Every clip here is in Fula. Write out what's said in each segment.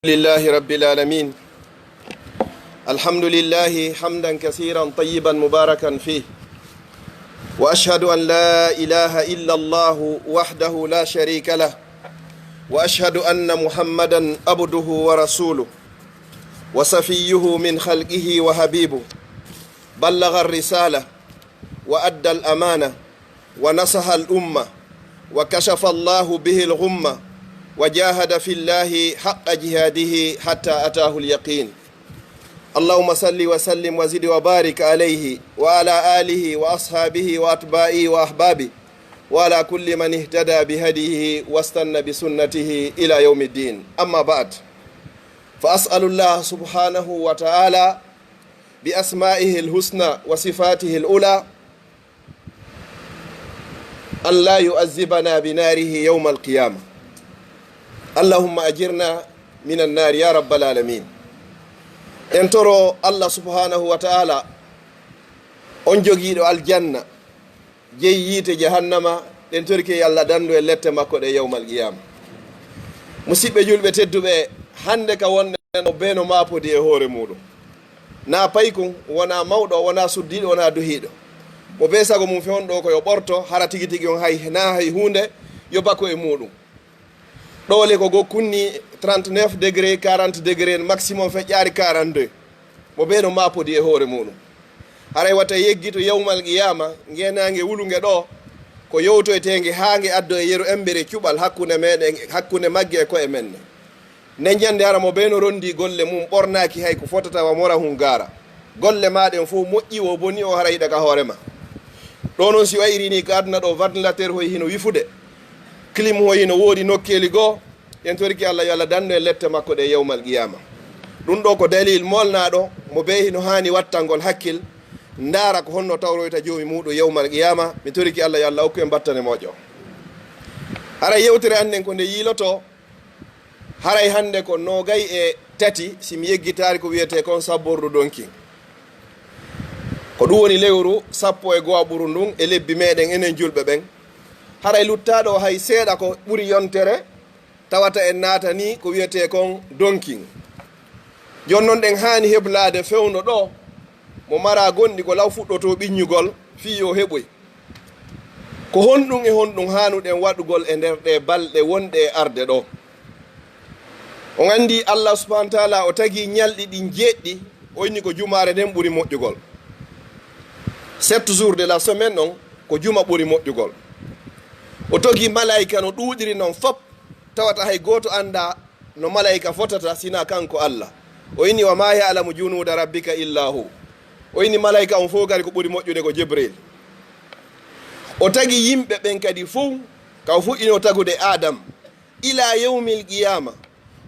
لله رب العالمين. الحمد لله حمدا كثيرا طيبا مباركا فيه، وأشهد أن لا إله إلا الله وحده لا شريك له، وأشهد أن محمدا عبده ورسوله وصفيه من خلقه وحبيبه، بلغ الرسالة وأدى الأمانة ونصح الأمة وكشف الله به الغمة وجاهد في الله حق جهاده حتى أتاه اليقين. اللهم صل وسلم وزد وبارك عليه وعلى آله وأصحابه وأتباعه وأحبابه وعلى كل من اهتدى بهديه واستنى بسنته إلى يوم الدين. أما بعد، فأسأل الله سبحانه وتعالى بأسمائه الحسنى وصفاته الأولى أن لا يؤذبنا بناره يوم القيامة. اللهم أجرنا من النار يا رب العالمين. entoro Allah subhanahu wa ta'ala on jogiiɗo aljanna jeyi yiite jahannama ɗen torki Allah dandu e lette makko ɗe yawmal qiyama. Musidɓe julɓe tedduɓe, hande ka wonde o beeno maapodi e hoore muɗum, na paykon wona mawɗo, wona suddiɗo, wona duhiɗo, mo be sago mum fewnɗo ko yo ɓorto hara tigi tigi on hay hunde yo bakko e muɗum. ɗole ko go kunni 39 degré 40 degré maximum feƴƴaari 42, mo ɓeeno maapodi e hoore muɗum. haray wata yeggi to yawmal qiyama ngenange wulunge ɗo ko yowtoytenge haa nge addo e yeru embere cuɓal hakkunde meɗen, hakkunde magge e koye men ne jande hara mo ɓeeno rondi golle mum ɓornaki hay ko fotatawa mora hun gaara golle maɗen fof moƴƴi o boni o hara yiɗa ka hoorema. ɗo noon si wayrini ko aduna ɗo ventilateur hoye hino wifude, clim ho hino woodi nokkeli goo, en torki Allah yo Allah dandu e lette makko ɗe yawmal qiyama. ɗum ɗo ko dalil molnaɗo mo be hino hani wattangol hakkil ndaara ko honno tawroyta joomi muɗum yawmal qiyama. mi torki Allah yo Allah hokku en battane moƴƴo. haray yewtere annden ko nde yiiloto, haray hande ko 23 simi yeggitaari ko wiyete kon sabbordu donkin, ko ɗum woni lewru 10 e go'a ɓuru ndun e lebbi meɗen enen julɓe ɓen. haray luttaɗo hay seeɗa ko ɓuri yontere tawata en naata ni ko wiyete kon donkin. jonnon ɗen hani heblade fewno ɗo mo mara gonɗi ko law fuɗɗoto ɓiññugol fi yo heɓoy ko honɗum e honɗum hanuɗen waɗugol e nder ɗe balɗe wonɗe e arde ɗo. on andi Allah subhanahu wa taala o tagi ñalɗi ɗin jeeɗɗi o inni ko jumare nden ɓuri moƴƴugol. 7 jours de la semaine on ko juma ɓuri moƴƴugol. o togi malaika no ɗuuɗiri noon fop, tawata hay goto anda no malaika fotata sina kanko Allah. o inni wa ma ya'lamu junuda rabbika illa hu. o inni malaika on fof gari ko ɓuri moƴƴude ko Jibril. o tagi yimɓe ɓen kadi fof kaw fuɗɗino tagude Adam ila yawmil qiyama.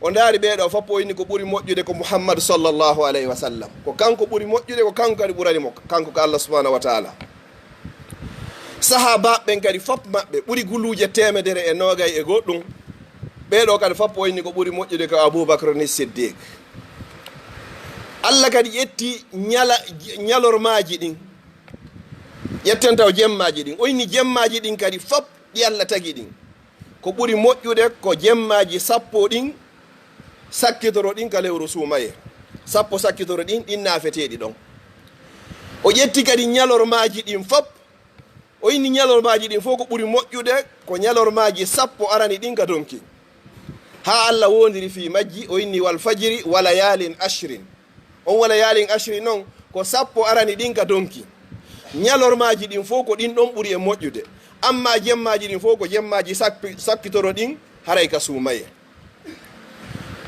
o ndaari ɓeeɗo foppo o inni ko ɓuri moƴƴude ko Muhammadu sallllahu alayhi wa sallam, ko kanko ɓuri moƴƴude, ko kanko kadi ɓurani mo, kanko ko Allah subhanahu wa taala. sahaba ɓen kadi fop maɓɓe ɓuri guluje 120 e goɗɗum, ɓeeɗo kadi foppo o inni ko ɓuri moƴƴude ko Aboubacre ni Siddiq. Allah kadi ƴetti ñalormaji ɗin, ƴetten taw jemmaji ɗin, o inni jemmaji ɗin kadi fop ɗi Allah tagi ɗin ko ɓuri moƴƴude ko jemmaji 10 ɗin sakkitoro ɗin ka lewru suumaye. 10 sakkitoro ɗin ɗin naafeteɗi ɗon. o ƴetti kadi ñalormaji ɗin fop, o inni ñalormaji ɗin fof ko ɓuri moƴƴude ko ñalormaji 10 arani ɗin ka donki. ha Allah wondiri fi majji, o inni wal fajiri wala yalin ashrin. on wala yalin ashrin noon ko 10 arani ɗin ka donki. ñalormaji ɗin fof ko ɗin ɗon ɓuri e moƴƴude, amma jemmaji ɗin fof ko jemmaji sakkitoro ɗin haray ka suumaye.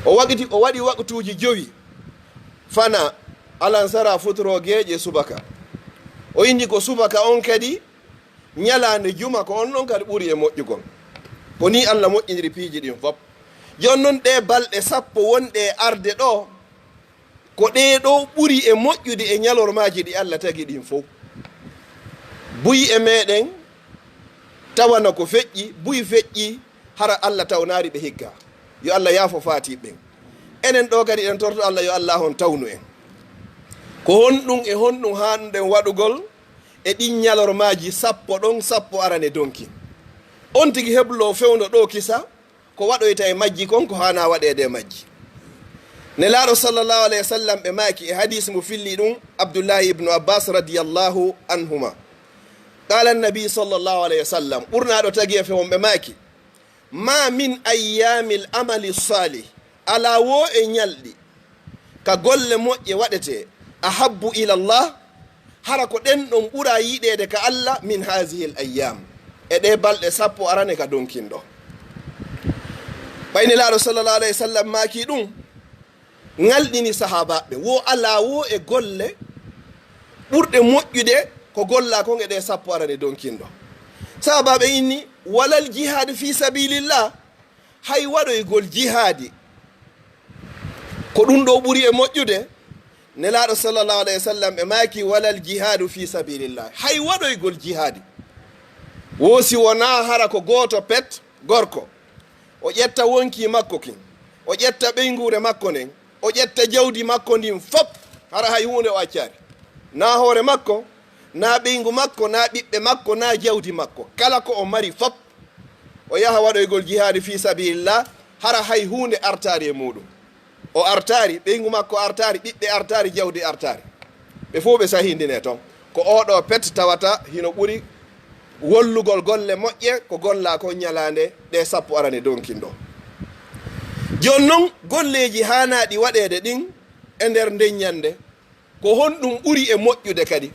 o waɗi waktuji 5 fana alansara futoro geeƴe subaka. o indi ko subaka on kadi ñalande juma ko on ɗon kadi ɓuri e moƴƴugol. ko ni Allah moƴƴiniri piiji ɗin fop. jonnon ɗe balɗe 10 wonɗe e arde ɗo ko ɗe ɗo ɓuri e moƴƴude e ñalormaji ɗi Allah tagi ɗin fof. buyi e meɗen tawana ko feƴƴi, buyi feƴƴi hara Allah tawnaari ɓe higga. yo Allah yaafo faati ɓen. enen ɗo kadi en torto Allah yo Allah on tawnu en. ko honɗum e honɗum hanuɗen waɗugol e ɗin ñalormaji 10 ɗon 10 arane donki. on tigi heblo fewno ɗo kisa ko waɗoyta e majji kon ko hana waɗede e majji. nelaɗo sallllahu alayhi wa sallam ɓe maki e hadis mo filli ɗum abdoullahi ibnu abbas radiallahu anhuma qala annabi sallllahu alayhi wa sallam ɓurnaɗo tagi e fewon ɓe maki ma min ayami l amali salih ala wo e ñalɗi ka golle moƴƴe waɗete ahabbu ila llah hara ko ɗen ɗon ɓura yiɗede ka allah min hasihi l ayyam e ɗe balɗe sappo arane ka donkinɗo ɓaynelaɗo sallllahu alayhi wa sallam maki ɗum ngalɗini sahabaɓe wo ala wo e golle ɓurɗe moƴƴude ko golla kon e ɗe sappo arane donkinɗo sahabaɓe inni walal jihadu fi sabilillah hay waɗoygol jihadi ko ɗum ɗo ɓuri e moƴƴude nelaɗo sallllahu alayhi wa sallam ɓe maki walal jihadu fi sabilillah hay waɗoygol jihadi woosi wona hara ko goto pet gorko o ƴetta wonki makko kin o ƴetta ɓeygure makko nden o ƴetta jawdi makko ndin fop hara hay hunde o accari na hoore makko na ɓeygu makko na ɓiɓɓe makko na jawdi makko kala ko o mari fop o yaha waɗoygol jihadi fi sabilillah hara hay hunde artari e muɗum o artari ɓeygu makko artari ɓiɓɓe artari jawdi artari ɓe fof ɓe sahindine toon ko oɗo pet tawata hino ɓuri wollugol golle moƴƴe ko golla ko ñalande ɗe sappo arane donkin ɗo joni noon golleji hanaɗi waɗede ɗin e nder ndeññande ko honɗum ɓuri e moƴƴude kadi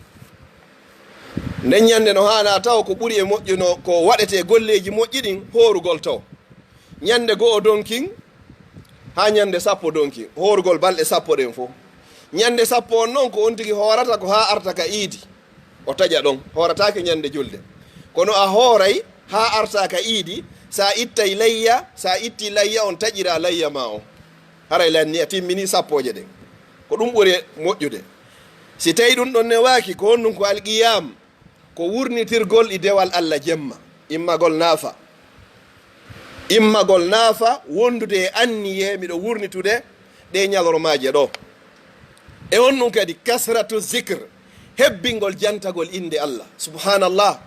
ndeññande no hana taw ko ɓuri e moƴƴuno ko waɗete golleji moƴƴi ɗin horugol taw ñande goo donkin ha ñande sappo donkin horugol balɗe sappo ɗen fof ñande sappo on noon ko on tigui horata ko ha arta ka iidi o taƴa ɗon horatake ñande julde kono a hooray ha arta ka iidi sa ittay layya sa itti layya on taƴira layya ma on haray lanni a timmini sappoje ɗen ko ɗum ɓuri moƴƴude si tawi ɗum ɗon ne waaki ko honɗum ko alqiyam ko wurnitirgol e dewal allah jemma immagol naafa wondude e anniye miɗo wurnitude ɗe ñalormaje ɗo e honɗum kadi kasratu zicre hebbingol jantagol inde allah subhanallah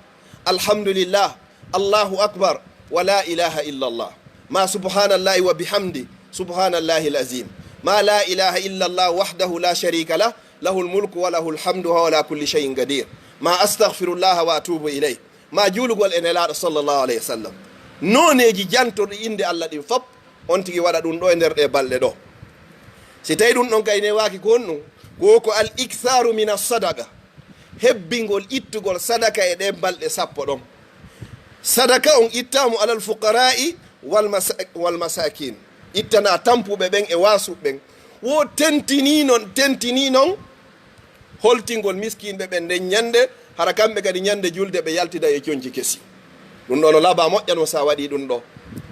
alhamdulillah allahu akbar wa la ilaha illa llah ma subhanallahi wa bihamdi subhanallahi lazim ma la ilaha illa llah wahdahu la sharika lah lahu lmulku wa lahu lhamdu wa ala kulli cheyin gadir ma astaghfirullaha wa atubu iley ma juulugol e nelaɗo sallllahu alayhi wa sallam noneji jantoɗo inde allah ɗin fop on tigui waɗa ɗum ɗo e nder ɗe balɗe ɗo si tawi ɗum ɗon kayne waki ko honɗum ko al iktharu min assadaka hebbingol ittugol sadaka e ɗe balɗe sappo ɗon sadaka on ittamo alal fuqara'i wal masakin ittana tampuɓe ɓen e wasuɓe ɓen wo tentini noon holtingol miskinɓe ɓen nden ñande hara kamɓe kadi ñande julde ɓe yaltida e coñci kesi ɗum ɗo no laaɓa moƴƴano sa waɗi ɗum ɗo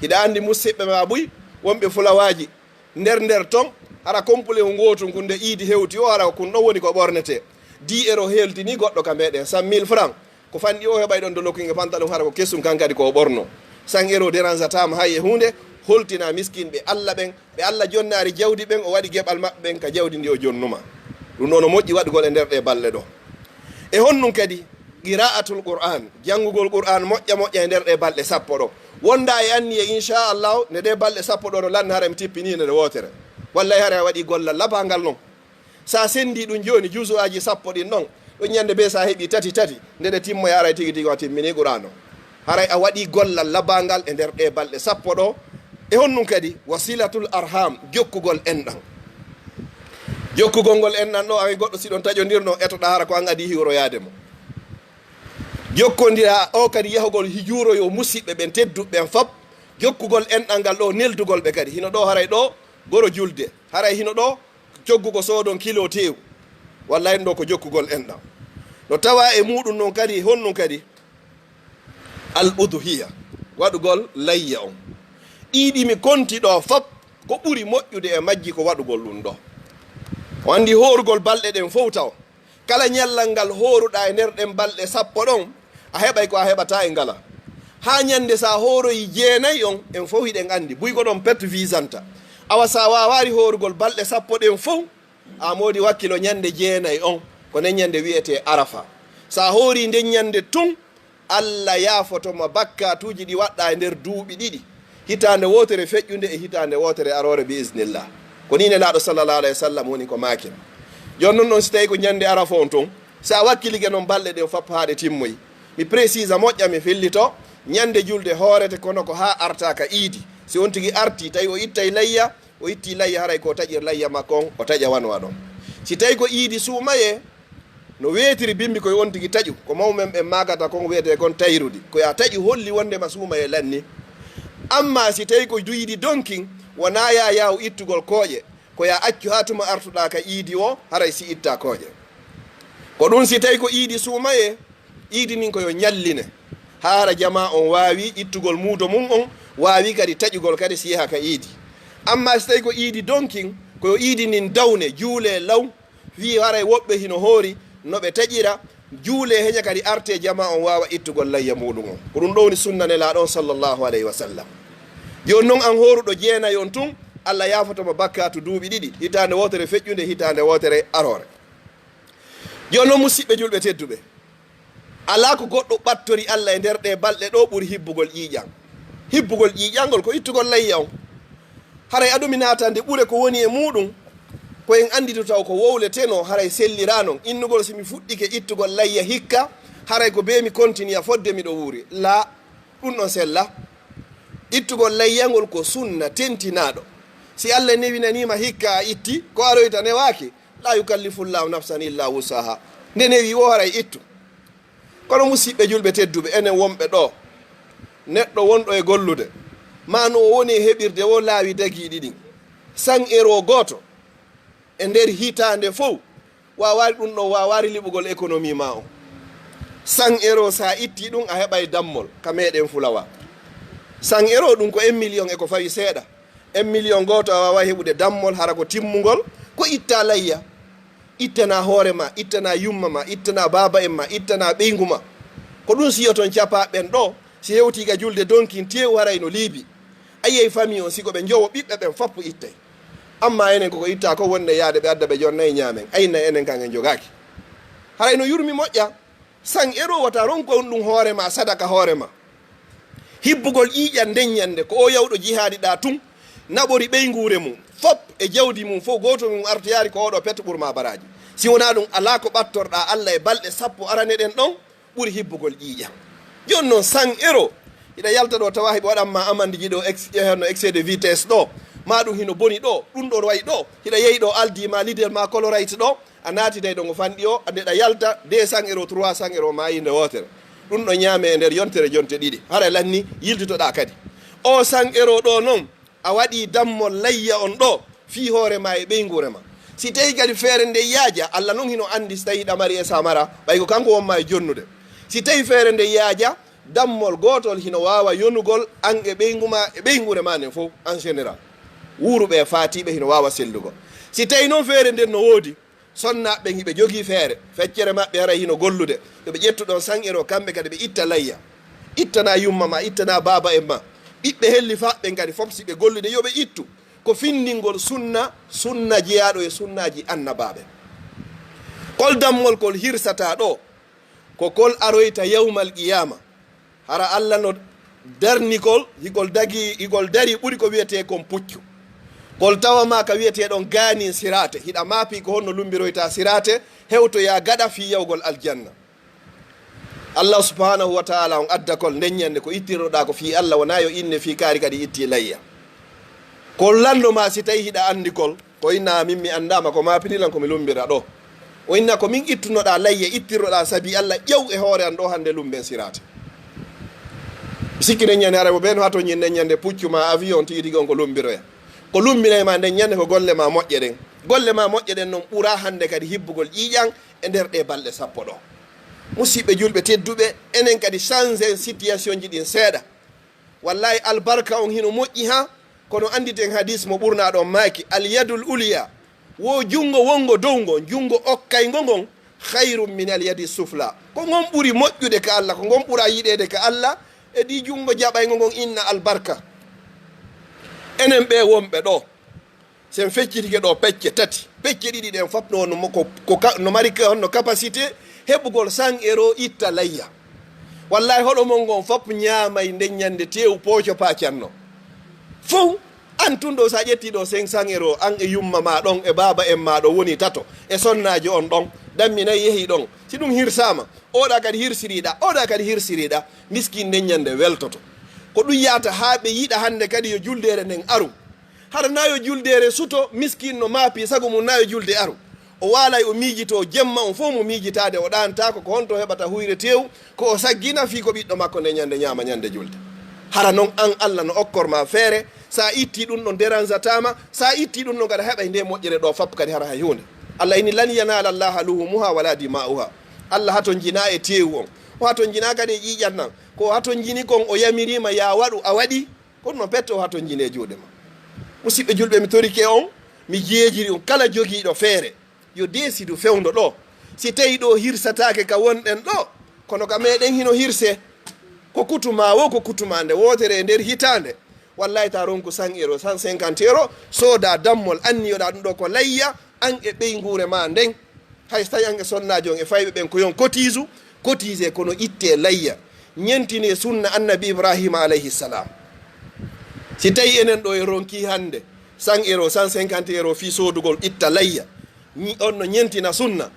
hiɗa andi musidɓe ma buy wonɓe fulawaji nder ton hara complet o gotum kunde iidi hewti o hara kun ɗo woni ko ɓornete 10 euro heltini goɗɗo ka meɗen 100 000 francs ko fanɗi o heɓay ɗon do lokkinge pantalon hara ko kessum kan kadi ko ɓorno 100 euro dérangeatama hay e hunde holtina miskinɓe allah ɓen ɓe allah jonnari jawdi ɓen o waɗi gueɓal maɓɓe ɓen ka jawdi ndi o jonnuma ɗum ɗo no moƴƴi waɗugol e nder ɗe balɗe ɗo e honɗum kadi qira'atul qur'an janngugol qur'an moƴƴa e nder ɗe balɗe sappo ɗo wonda e anni e inchallahu ne ɗe balɗe sappo ɗo no lanni hara mi tippini nde wotere wallay hara waɗi gollal labangal noon sa sendi ɗum joni juuso aji sappo ɗin ɗon ɗum ñande be sa heeɓi tati nde ɗe timmoya haray tigui a timmini qur'an o haray a waɗi gollal labangal e nder ɗe balɗe sappo ɗo e honɗum kadi wasilatul arham jokkugol enɗan jokkugol ngol enɗan ɗo ay goɗɗo siɗon taƴodirno etoɗa hara ko an adi hiwroyade mo jokkodira o kadi yahugol hijuroyo musidɓe ɓen tedduɓe ɓen fop jokkugol enɗal ngal ɗo neldugol ɓe kadi hino ɗo haray ɗo goro julde haray hino ɗo coggugo soodon kilo tew wallay ɗo ko jokkugol enɗam no tawa e muɗum noon kadi honɗum kadi al udhiya waɗugol layya on ɗiɗimi konti ɗo fop ko ɓuri moƴƴude e majji ko waɗugol ɗum ɗo o andi horugol balɗe ɗen fof taw kala ñallal ngal horuɗa e nder ɗen balɗe sappo ɗon a heɓay ko a heɓata e ngala ha ñande sa horoyi 9 on en fof hiɗen andi buyko ɗon pet visanta awa sa wawari horugol balɗe sappo ɗen fof a modi wakkilo ñande 9 on ko nen ñande wiyete arafa sa hori nden ñande tun allah yafotoma bakkatuji ɗi waɗɗa e nder duuɓi ɗiɗi hitande wotere feƴƴude e hitande wotere arore bi isnillah ko ni nelaaɗo sallallahu alayhi wa sallam woni ko maakin joni noon si tawi ko ñande arafa on toon sa wakkilige noon balɗe ɗen fop haade timmoyi mi précise moƴƴa mi fellito ñande julde hoorete kono ko ha artaka iidi si on tigi arti tawi o ittay layya o itti layya haray ko taƴir layya makko on o taƴa wanwa ɗon si tawi ko iidi suumaye no weetiri bimbi koye on tigi taƴu ko mawmen ɓe magata kon wiyete kon tayrudi koya taƴi holli wondema suumaye lanni amma si tawi ko duyidi donkin wona ya yaw ittugol kooƴe koya accu ha tuma artuɗa ka iidi o haray si itta kooƴe ko ɗum si tawi ko iidi suumaye iidi nin koyo ñalline haara jama on wawi ittugol muudo mum on wawi kadi taƴugol kadi si yaha ka iidi amma si tawi ko iidi donkin koyo iidi nin dawne juule law wi haray woɓɓe hino hoori no ɓe taƴira juule heña kadi arte jama on wawa ittugol layya muɗum on ko ɗum ɗowni sunnane laaɗon sallllahu alayhi wa sallam joni noon an horuɗo jeenayon tun allah yafatoma bakkatu duuɓi ɗiɗi hitande wotere feƴƴude hitande wotere arore joni noon musidɓe julɓe tedduɓe ala ko goɗɗo ɓattori allah e nder ɗe balɗe ɗo ɓuuri hibbugol ƴiƴan hibbugol ƴiƴangol ko ittugol layya on haray aɗumi natande ɓuure ko woni e muɗum ko en andito taw ko wowleteno haray sellira non innugol somi fuɗɗike ittugol layya hikka haray ko be mi continue a fodde miɗo wuuri la ɗum ɗon sella ittugol layyangol ko sunna tentinaɗo si allah newinanima hikka a itti ko aroyta newaki la yukallifullahu nafsan illa wusaha nde newi wo haray ittu kono musidɓe julɓe tedduɓe enen wonɓe ɗo neɗɗo wonɗo e gollude mano o woni e heɓirde wo laawi dagiɗi ɗin 100 euro goto e nder hitande fof wawari ɗum ɗon wawari liɓugol économie ma on 100 euro sa itti ɗum a heɓay dammol ka meɗen fulawa 100 euro ɗum ko 1 million e ko fawi seeɗa 1 million goto a wawa heɓude dammol hara ko timmugol ko itta layya ittana hoore ma ittana yumma ma ittana baba en ma ittana ɓeygu ma ko ɗum siyoton capa ɓen ɗo si hewtiga julde donkin tew haray no liibi ayiyey famille on siko ɓe jowo ɓiɓɓe ɓen fappu ittay amma enen koko itta ko wonde yaade ɓe adda ɓe jonnayyi ñaamen ayna enen kan en jogaki haray no yurmi moƴƴa 100 euro wata ronko on ɗum hoorema sadaka hoorema hibbugol ƴiƴan ndeññande ko o yawɗo jihaadi ɗa tun naɓori ɓeygure mum fop e jawdi mum fof goto mum artoyari ko oɗo pet ɓurma baraji si wona ɗum ala ko ɓattorɗa allah e balɗe sappo arane ɗen ɗon ɓuuri hibbugol ƴiƴan joni noon 100 euro hiɗa yalta ɗo tawa heɓe waɗanma amandiji ɗo no excès de vitesse ɗo ma ɗum hino boni ɗo ɗum ɗo wayi ɗo hiɗa yeeyi ɗo aldima lidel ma colorite ɗo a naati day ɗo ngo fanɗi o ndeɗa yalta 200 euro 300 euro ma yinde wotere ɗum ɗo ñaame e nder yontere jonte ɗiɗi hara lanni yiltitoɗa kadi o 100 euro ɗo noon a waɗi dammol layya on ɗo fi hoore ma e ɓeygure ma si tawi kadi feere nde yaaja allah noon hino andi so tawi ɗamari e samara ɓay ko kanko wonma e jonnude si tawi feere nde yaaja dammol gotol hino wawa yonugol an e ɓeyguma e ɓeygure ma nen fof en général wuuruɓe faatiɓe hino wawa sellugo si tawi noon feere nden no woodi sonnaɓe hiɓe jogii feere feccere maɓɓe haray hino gollude yoɓe ƴettuɗon 100 euro kamɓe kadi ɓe itta layya ittana yumma ma ittana baba en ma ɓiɓɓe helli faɓɓe kadi fof si ɓe gollude yoɓe ittu ko findingol sunna jeyaɗo e sunnaji annabaɓe kol dammol kol hirsata ɗo ko kol aroyta yawmal qiyama hara allah no darnikol hikol dari ɓuri ko wiyete kon puccu kol tawama ka wiyeteɗon gaani sirate hiɗa maapi ko honno lumbiroyta sirate hewtoya gaɗa fi yawgol aljanna allah subhanahu wa taala on adda kol ndeññande ko ittirɗoɗa ko fi allah wona yo inne fi kaari kadi itti layya kol landoma si tawi hiɗa andi kol ko inna min mi andama ko mapinilan komi lumbira ɗo o inna ko min ittunoɗa layya ittirɗoɗa saabi allah ƴew e hoore an ɗo hande lumben sirate sikki ndeññande hara mo ɓen hatoñi ndeññande puccuma avion tigi on ko lumbiroya ko lumbinayma ndeññande ko golle ma moƴƴe ɗen noon ɓuura hande kadi hibbugol ƴiƴan e nder ɗe balɗe sappo ɗo musidɓe julɓe tedduɓe enen kadi changé situation ji ɗin seeɗa wallahi albarka on hino moƴƴi ha kono anditen hadis mo ɓurna ɗon maaki alyadul uliya wo jungo wongo dowgo jungo okkaygo ngon hayrum min alyadi sufla ko gon ɓuuri moƴƴude ka allah ko gon ɓuura yiɗede ka allah e ɗi jungo jaɓaygo ngon inna albarka enen ɓe wonɓe ɗo sen feccitike ɗo pecce tati pecce ɗiɗi ɗen fop no mari honno capacité heɓugol 100 euro itta layya wallahi hoɗo mon gon fop ñaamay ndeññande tew pooco pacanno fof an tun ɗo sa ƴetti ɗo 500 euro an e yumma ma ɗon e baba en ma ɗo woni tato e sonnaji on ɗon damminayi yeehi ɗon si ɗum hirsama oɗa kadi hirsiriɗa oɗa kadi hirsiriɗa miskin nden ñande weltoto ko ɗum yata ha ɓe yiɗa hande kadi yo juldere nden arum hara nayo juldere suto miskin no maapi sago mum nayo julde arum o walay o miijito jemma on fof mo miijitade o ɗantako ko honto heɓata huyre tew ko o saggina fi ko ɓiɗɗo makko nde ñande ñama ñande julde hara noon an Allah no okkorma feere sa itti ɗum ɗon dérangeatama sa itti ɗum ɗon kadi heɓay nde moƴƴere ɗo fappu kadi hara hay hunde Allah ini lan yanala llaha luhumuha wala dima'uha Allah haton jina e tewu on o haton jina kadi e ƴiƴat nan ko haton jini kon o yamirima ya waɗu a waɗi kono noon pette o haton jine juuɗe ma musidɓe julɓe mi torike on mi jeejiri on kala jogiiɗo feere yo desidu fewndo ɗo si tawi ɗo hirsatake ka wonɗen ɗo kono ka meɗen hino hirse ko kutuma wo ko kutuma nde wotere e nder hitande wallahi ta ronku 100 euro 150 euro soda dammol anniyoɗa ɗum ɗo ko layya an e ɓeygure ma nden hay so tawi an e sonnaji on e fayɓe ɓen ko yon cotise kono itte layya ñentine sunna annabi ibrahima alayhi salam si tawi enen ɗo e ronki hande 100 euro 150 euro fi sodugol itta layya on no ñentina sunna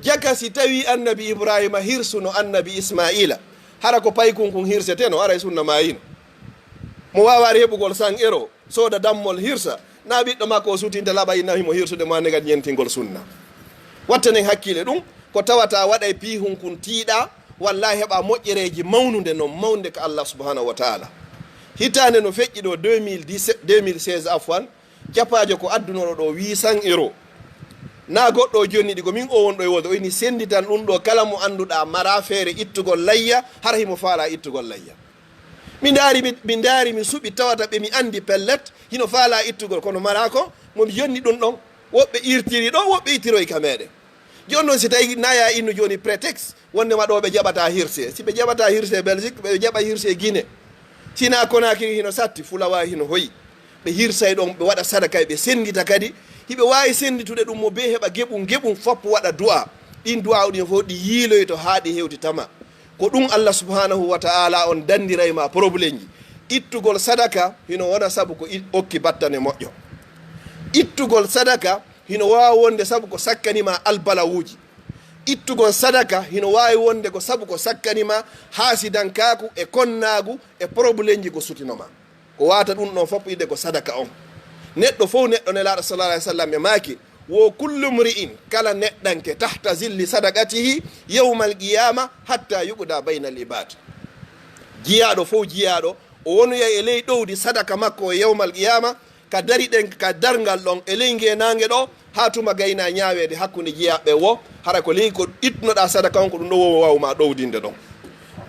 jaka si tawi annabi ibrahima hirsuno annabi ismaila hara ko paykun kun hirsete no ara e sunna mayino mo wawari heɓugol 100 euro soda dammol hirsa na ɓiɗɗo makko o sutinde laɓa innahimo hirsude ma nde kadi ñentingol sunna wattanen hakkille ɗum ko tawata waɗa e pihun kun tiiɗa wallahi heɓa moƴƴereji mawnude noon mawnde ko Allah subhanahu wa taala hitande no feƴƴi ɗo 2016 afwan japajo ko addunoɗo ɗo 800 euro na goɗɗo jonni ɗi ko min o wonɗo e wolde o ini senditan ɗum ɗo kala mo annduɗa mara feere ittugol layya hara himo faala ittugol layya mi daari mi suɓi tawata ɓe mi andi pellet hino faala ittugol kono mara ko momi jonni ɗum ɗon woɓɓe irtiri ɗo woɓɓe ittiroy ka meɗen joni noon si tawi naya innu joni prétexte wondema ɗo ɓe jaɓata hirse si ɓe jaɓata hirse Belgique ɓe jaɓa hirse Guinée sina Conakry hino satti Fulawa hino hoyi ɓe hirsay ɗon ɓe waɗa sadaka ɓe sendita kadi hiɓe wawi senditude ɗum mo be heɓa geɓum foppo waɗa du'a ɗin du'a ɗin fof ɗi yiiloy to haaɗi hewti tama ko ɗum Allah subhanahu wa ta'ala on dandirayma probléme ji ittugol sadaka hino wona sabu ko okki battane moƴƴo ittugol sadaka hino wawi wonde sabu ko sakkanima albalawuji ittugol sadaka hino wawi wonde ko sabu ko sakkanima hasidankaku e konnagu e probléme ji ko sutinoma ko wata ɗum ɗon fopp ide ko sadaka on neɗɗo fof neɗɗo nelaɗo sallallahu alaihi wasallam e maaki wo kullu mri'in kala neɗɗanke tahta zilli sadaqatihi yawmal qiyama hatta yuqda baynal ibad jiyaɗo fof jiyaɗo o wonoya e ley ɗowdi sadaka makko e yawmal qiyama ka dari ɗen ka dargal ɗon e ley ngenage ɗo ha tuma gayna ñawede hakkude jiyaɓe wo hara ko ley ko itnoɗa sadaka on ko ɗum ɗo wo wawma ɗowdinde ɗon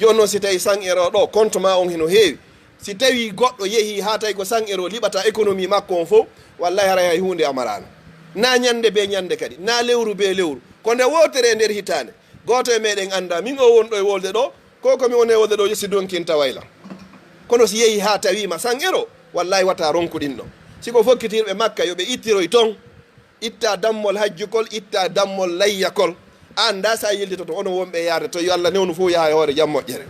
joni noon si tawi 100 euro ɗo compte ma on hino heewi si tawi goɗɗo yeehi ha tawi ko 100 euro liɓata économie makko on fof wallahi hara hay hunde amarano na ñande be ñande kadi na lewru be lewru ko nde wotere e nder hitande goto e meɗen anda min o wonɗo e wolde ɗo ko komi woni e wolde ɗo si donkinta wayla kono si yeehi ha tawima 100 euro wallahi wata ronkuɗin ɗo siko fokkitirɓe makka yoɓe ittiroy ton itta dammol hajjukol itta dammol layyakol anda sa yildito to ono wonɓe yaade to yo Allah newnu fof yaha e hoore jam moƴƴere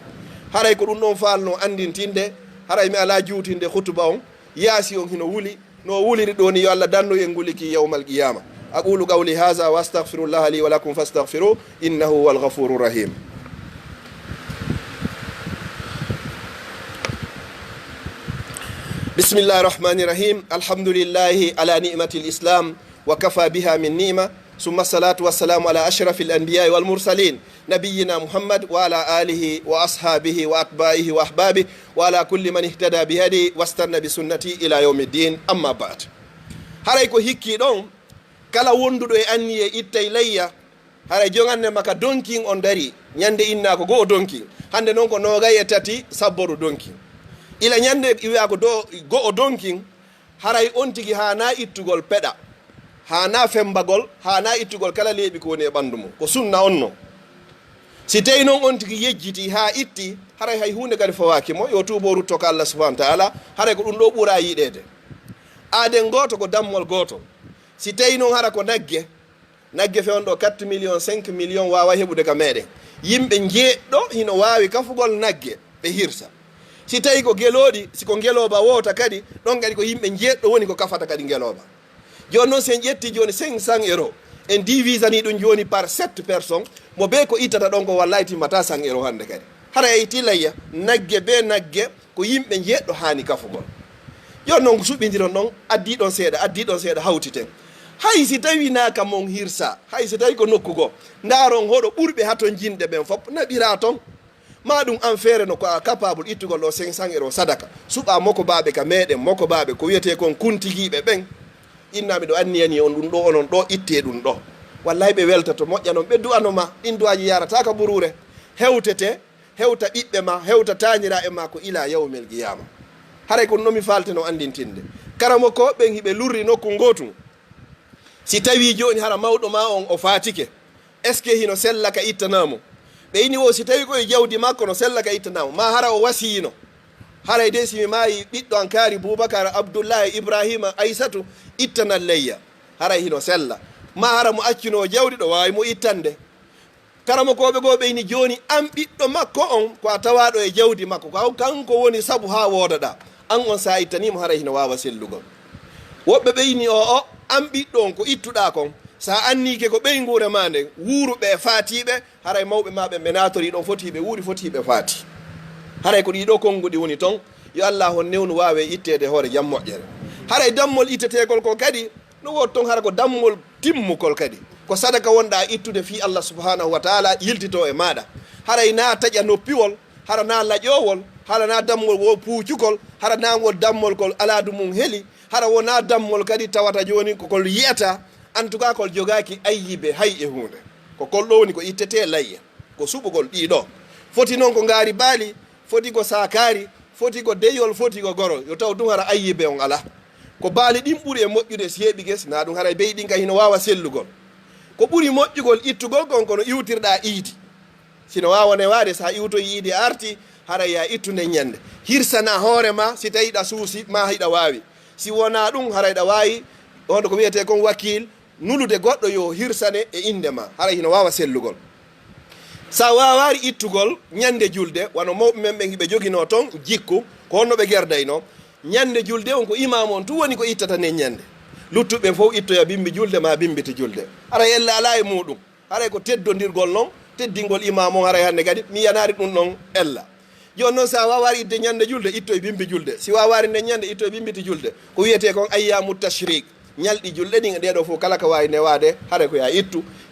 haray ko ɗum ɗon falno andintinde haray mi ala juutinde Kutuba on yaasi on hino wuli no wuliri ɗo ni yo Allah danno en guliki yawmal qiyama aqulu qawli hadha wa astaghfirullah li wa lakum fastaghfiru innahu huwal ghafurur rahim bismillahir rahmanir rahim alhamdulillahi ala ni'matil islam wa kafa biha min ni'ma ثم الصلاة والسلام على أشرف الأنبياء والمرسلين نبينا محمد وعلى آله وأصحابه وأتباعه وأحبابه وعلى كل من اهتدى بهدي واستنى بسنتي إلى يوم الدين أما بعد هرايكو هيكي دون كلا وندو أني إتاي ليا هراي جونغان مكا دونكين on dari nyande inna ko go donkin hande non ko nogay tati sabboru donkin ila nyande iwa ko do go donkin haray on tigi hana ittugol peda hana fembagol hana ittugol kala leeɓi ko woni e ɓanndu mum ko sunna on no si tawi noon on tigi yejjiti ha itti haray hay hunde kadi fawaki mo yo tuubo rutto ko Allah subhanahu wa ta'ala haray ko ɗum ɗo ɓuura yiɗede aaden goto ko dammol goto si tawi noon hara ko nagge fewn ɗo 4 million 5 million wawa heɓude ka meɗen yimɓe jeeɗɗo hino wawi kafugol nagge ɓe hirsa si tawi ko geloɗi siko geloba wota kadi ɗon kadi ko yimɓe jeeɗɗo woni ko kafata kadi geloba joni noon sen ƴetti joni 500 euros en divisani ɗum joni par 7 personnes mo be ko ittata ɗon ko wallahi timmata 100 euros hande kadi hara e tilayya nagge be nagge ko yimɓe jeeɗɗo hani kafugol joni noon suɓɓidiron ɗon addiɗon seeɗa hawtiten hay si tawi naka mon hirsa hay si tawi ko nokkugo ndaron hoɗo ɓurɓe haton jinde ɓen fop naɓira ton ma ɗum en feere no ko a capable ittugol ɗo 500 euros sadaka suɓa moko baɓe ka meɗen moko baɓe ko wiyete kon kuntiguiɓe ɓen innami ɗo anniyani on ɗum ɗo onon ɗo itte ɗum ɗo wallahi ɓe welta to moƴƴa noon ɓe du'anoma ɗin duwaji yarata ka ɓurure hewtete hewta ɓiɓɓe ma hewta tañira e ma ko ila yawmel qiyama haray ko nomi falte no andintinde karamo ko ɓen hiɓe lurri nokku gotum si tawi joni hara mawɗo ma on o fatike est ce que hino sella ka ittanamo ɓe ini o si tawi koye jawdi makko no sella ka ittanamo ma hara o wasiyino haray de simi maayi ɓiɗɗo an kaari boubacar abdoullahi ibrahima aissatu ittanan leyya haray hino sella ma hara mo accino jawdi ɗo wawi mo ittande karama koɓe goo ɓeyni joni an ɓiɗɗo makko on ko a tawaɗo e jawdi makko ko kanko woni saabu ha wodaɗa an on sa ittanimo haray hino wawa sellugol woɓɓe ɓeyni o an ɓiɗɗo on ko ittuɗa kon sa annike ko ɓeygure ma nde wuuruɓe faatiɓe haray mawɓe maɓe ɓe natori ɗon fotiɓe wuuri fotiɓe faati haray ko ɗiɗo konnguɗi woni toon yo allah hon newnu wawe ittede hoore jam moƴƴere haray dammol ittetegol ko kadi no wot toon hara ko dammol timmukol kadi ko sadaka wonɗa ittude fi allah subhanahu wa taala yiltito e maɗa haray na taƴa noppiwol hara na laƴowol hara na dammol wo puucukol hara nagol dammol kol aladu mum heeli hara wona dammol kadi tawata joni kokol yiyata en tout cas kol jogaki ayyibe hay e hunde ko kolɗo woni ko ittete layya ko suɓugol ɗiɗo foti noon ko ngaari baali foti ko sakari foti ko deyol foti ko gorol yo taw ɗum hara ayyibe on ala ko baali ɗin ɓuuri e moƴƴude si heeɓi ges na ɗum hara beyɗin ka hino wawa sellugol ko ɓuuri moƴƴugol ittugol kon kono iwtirɗa iidi sino wawane waade sa iwto yiidi arti hara ya ittude ñande hirsana hoorema si tawi ɗa suusi ma hiɗa wawi si wona ɗum hara ɗa wawi on ko wiyete kon wakil nulude goɗɗo yo hirsane e inde ma hara hino wawa sellugol sa wawari ittugol ñande julde wano mawɓe men ɓe hiɓe jogino toon jikku ko honno ɓe gerdayno ñande julde on ko imam on tu woni ko ittata nden ñande luttuɓe fof ittoya bimbi julde ma bimbiti julde hara yella ala e muɗum haray ko teddodirgol noon teddingol imam on haray hande kadi mi yanari ɗum ɗon ella joni noon sa wawari idde ñande julde itto e bimbi julde si wawari nde ñande itto e bimbiti julde ko wiyete kon ayyamu tashrik ñalɗi julɗe ɗin ɗeɗo fof kala ko wawi newade haray ko ya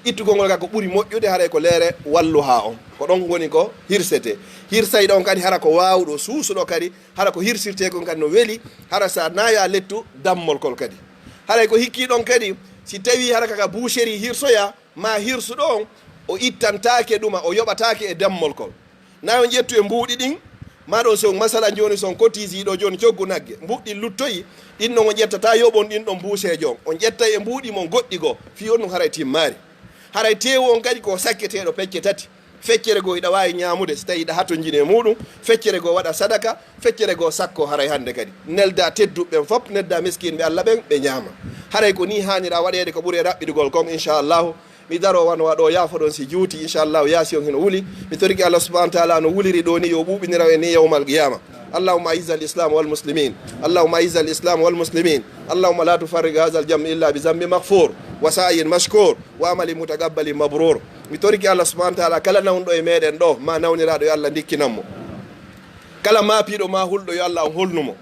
ittugol ngol ka ko ɓuuri moƴƴude haray ko leere wallu ha on ko ɗon woni ko hirsete hirsay ɗon kadi hara ko wawɗo suusuɗo kadi hara ko hirsirte kon kadi no weeli hara sa naya lettu dammol kol kadi haray ko hikki ɗon kadi si tawi hara kaka boucherie hirsoya ma hirsuɗo on o ittantake ɗuma o yoɓatake e dammol kol na on ƴettu e mbuuɗi ɗin maɗon son masala joni son cotise ɗo joni coggu nagge mbuɗɗi luttoyi ɗin ɗon on ƴettata yoɓon ɗin ɗon buusejo on on ƴetta e mbuuɗi mon goɗɗi go fi on ɗum haray timmari haray tewu on kadi ko sakketeɗo pecce tati feccere goo iɗa wawi ñamude so tawi iɗa hatojine muɗum feccere goo waɗa sadaka feccere goo sakko haray hande kadi nelda tedduɓeɓen fop nedda miskinɓe allah ɓen ɓe ñaama haray ko ni hanira waɗede ko ɓuuri raɓɓiɗugol kon inchallahu mi daro wano waɗo yaafo ɗon si juuti inchallahu yaasi on hino wuuli mi toriki allah subahana taala no wuliri ɗo ni yo ɓuɓiniraw e ni yawmal qiyama اللهم اعز الاسلام والمسلمين اللهم اعز الاسلام والمسلمين اللهم لا تفرق هذا الجمع الا بذنب مغفور وسعي مشكور وعمل متقبل مبرور mi toriki allah subahana taala kala nawnuɗo e meɗen ɗo ma nawniraɗo yo allah dikkinanmo kala maapiɗo ma hulɗo yo allah on holnumo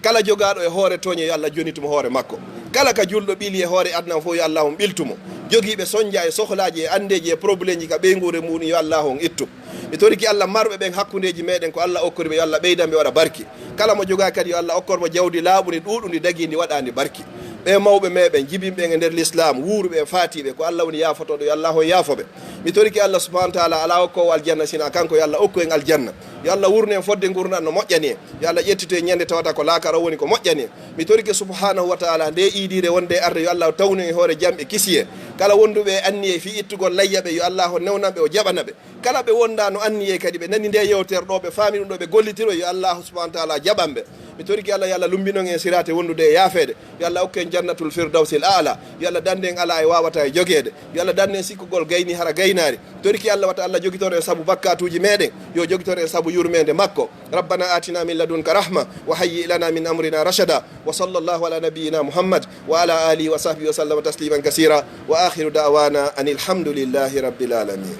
kala jogaɗo e hoore toñe yo allah jonitumo hoore makko kala ka julɗo ɓiili e hoore adnan fof yo allah on ɓiltumo jogiiɓe soñdia e sohlaji e andeji e probléme ji ka ɓeygure muɗum yo allah on ittu mi toriki allah marɓe ɓen hakkudeji meɗen ko allah okkoriɓe yo allah ɓeydanɓe waɗa barki kala mo joga kadi yo allah okkormo jawdi laaɓuni ɗuɗundi daguidi waɗandi barki ɓe mawɓe meɓen jibinɓe e nder l'islam wuuruɓe faatiɓe ko allah woni yaafotoɗo yo allah on yaafoɓe mi toriki allah subahana taala ala okkowo aljanna sina kanko yo allah okku en aljanna yo allah wurnu en fodde gurnan no moƴƴani e yo allah ƴettito e ñande tawata ko laakara woni ko moƴƴani e mi toriki subhanahu wa taala nde iidire wonde arde yo allah tawnu e hoore jamɓe kisiye kala wonduɓe anni e fi ittugol layya ɓe yo allah o newnanɓe o jaɓanaɓe kala ɓe wonda no anniye kadi ɓe nani nde yewtere ɗo ɓe faami ɗum ɗo ɓe gollitiro yo allahu subahana wa taala jaɓanɓe mi toriki allah yo allah lumbinon en sirate wondude e yaafede yo allah hokken jannatul firdawsil ala yo allah dande en ala e wawata e joguede yo allah dande en sikkugol gayni hara gaynari toriki allah wata allah joguitor en saabu bakkatuji meɗen yo joguitor en saabu yurmede makko rabbana atina min ladunka rahma wa hayyi lana min amrina rachada wa sallallahu ala nabiyina muhammad wa ala alihi wa sahbihi wa sallama tasliman kasira wa akhiru da'wana anil hamdulillahi rabbil alamin.